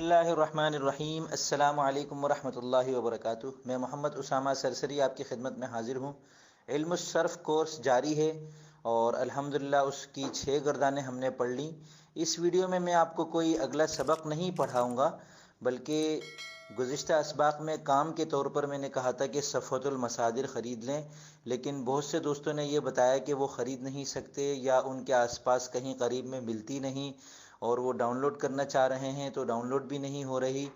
اللہ الرحمن الرحیم۔ السلام علیکم ورحمۃ اللہ وبرکاتہ۔ میں محمد اسامہ سرسری آپ کی خدمت میں حاضر ہوں۔ علم الصرف کورس جاری ہے اور الحمدللہ اس کی 6 گردانیں ہم نے پڑھ لیں۔ اس ویڈیو میں آپ کو کوئی اگلا سبق نہیں پڑھاؤں گا، بلکہ گزشتہ اسباق میں کام کے طور پر میں نے کہا تھا کہ صفوۃ المصادر خرید لیں، لیکن بہت سے دوستوں نے یہ بتایا کہ وہ خرید نہیں سکتے یا ان کے آس پاس کہیں قریب میں ملتی نہیں، اور وہ ڈاؤن لوڈ کرنا چاہ رہے ہیں تو ڈاؤن لوڈ بھی نہیں ہو رہی۔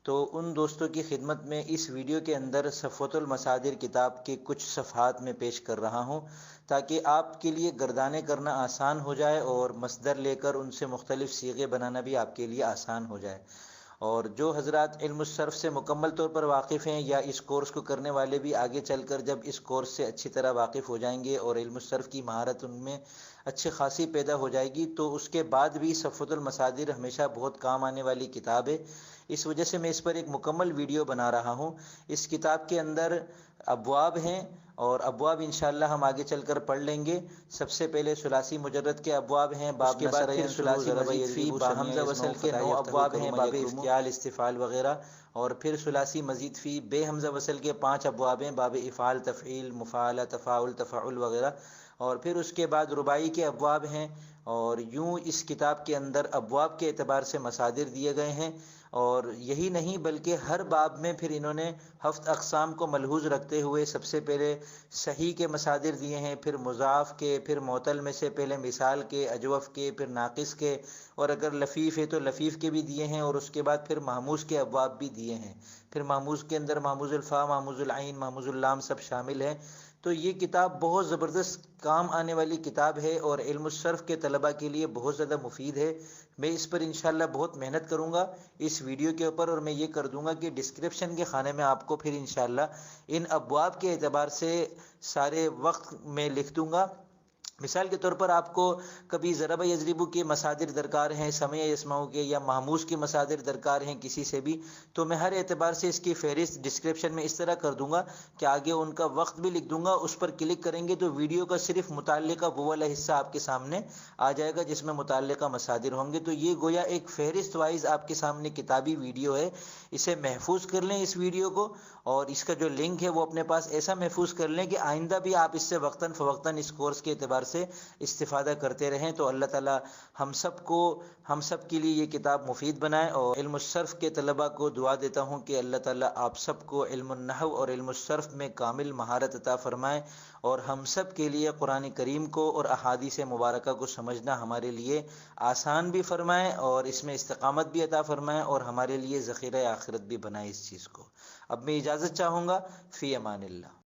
تو ان دوستوں کی خدمت میں اس ویڈیو کے اندر صفوۃ المصادر کتاب کے کچھ صفحات میں پیش کر رہا ہوں، تاکہ آپ کے لیے گردانے کرنا آسان ہو جائے اور مصدر لے کر ان سے مختلف صیغے بنانا بھی آپ کے لیے آسان ہو جائے۔ اور جو حضرات علم الصرف سے مکمل طور پر واقف ہیں یا اس کورس کو کرنے والے بھی آگے چل کر جب اس کورس سے اچھی طرح واقف ہو جائیں گے اور علم الصرف کی مہارت ان میں اچھی خاصی پیدا ہو جائے گی، تو اس کے بعد بھی صفوۃ المصادر ہمیشہ بہت کام آنے والی کتاب ہے۔ اس وجہ سے میں اس پر ایک مکمل ویڈیو بنا رہا ہوں۔ اس کتاب کے اندر ابواب ہیں اور ابواب انشاءاللہ ہم آگے چل کر پڑھ لیں گے۔ سب سے پہلے ثلاثی مجرد کے ابواب ہیں، باب کے بعد پھر ثلاثی مزید فی باہمزہ وصل کے 9 ابواب ہیں، باب افتعال، استفعال وغیرہ، اور پھر ثلاثی مزید فی بے حمزہ وصل کے 5 ابواب ہیں، باب افعال، تفعیل، مفاعلہ، تفاعل، تفاعل وغیرہ، اور پھر اس کے بعد رباعی کے ابواب ہیں۔ اور یوں اس کتاب کے اندر ابواب کے اعتبار سے مصادر دیے گئے ہیں، اور یہی نہیں بلکہ ہر باب میں پھر انہوں نے 7 اقسام کو ملحوظ رکھتے ہوئے سب سے پہلے صحیح کے مصادر دیے ہیں، پھر مضاعف کے، پھر معتل میں سے پہلے مثال کے، اجوف کے، پھر ناقص کے، اور اگر لفیف ہے تو لفیف کے بھی دیے ہیں، اور اس کے بعد پھر مہموز کے ابواب بھی دیے ہیں۔ پھر مہموز کے اندر مہموز الفا، مہموز العین، مہموز اللام سب شامل ہیں۔ تو یہ کتاب بہت زبردست کام آنے والی کتاب ہے اور علم الصرف کے طلباء کے لیے بہت زیادہ مفید ہے۔ میں اس پر انشاءاللہ بہت محنت کروں گا اس ویڈیو کے اوپر، اور میں یہ کر دوں گا کہ ڈسکرپشن کے خانے میں آپ کو پھر انشاءاللہ ان ابواب کے اعتبار سے سارے وقت میں لکھ دوں گا۔ مثال کے طور پر آپ کو کبھی یضرب یضرب کے مصادر درکار ہیں، سمع یسمع کے، یا مہموز کے مصادر درکار ہیں کسی سے بھی، تو میں ہر اعتبار سے اس کی فہرست ڈسکرپشن میں اس طرح کر دوں گا کہ آگے ان کا وقت بھی لکھ دوں گا۔ اس پر کلک کریں گے تو ویڈیو کا صرف متعلقہ وہ والا حصہ آپ کے سامنے آ جائے گا جس میں متعلقہ مصادر ہوں گے۔ تو یہ گویا ایک فہرست وائز آپ کے سامنے کتابی ویڈیو ہے۔ اسے محفوظ کر لیں اس ویڈیو کو، اور اس کا جو لنک ہے وہ اپنے پاس ایسا محفوظ کر لیں کہ آئندہ بھی آپ اس سے وقتاً فوقتاً اس کورس کے اعتبار سے استفادہ کرتے رہیں۔ تو اللہ تعالی ہم سب کے لیے یہ کتاب مفید بنائے، اور علم الصرف کے طلباء کو دعا دیتا ہوں کہ اللہ تعالی آپ سب کو علم النحو اور علم الصرف میں کامل مہارت عطا فرمائے، اور ہم سب کے لیے قرآن کریم کو اور احادیث مبارکہ کو سمجھنا ہمارے لیے آسان بھی فرمائے، اور اس میں استقامت بھی عطا فرمائے، اور ہمارے لیے ذخیرہ آخرت بھی بنائے اس چیز کو۔ اب میں اجازت چاہوں گا، فی امان اللہ۔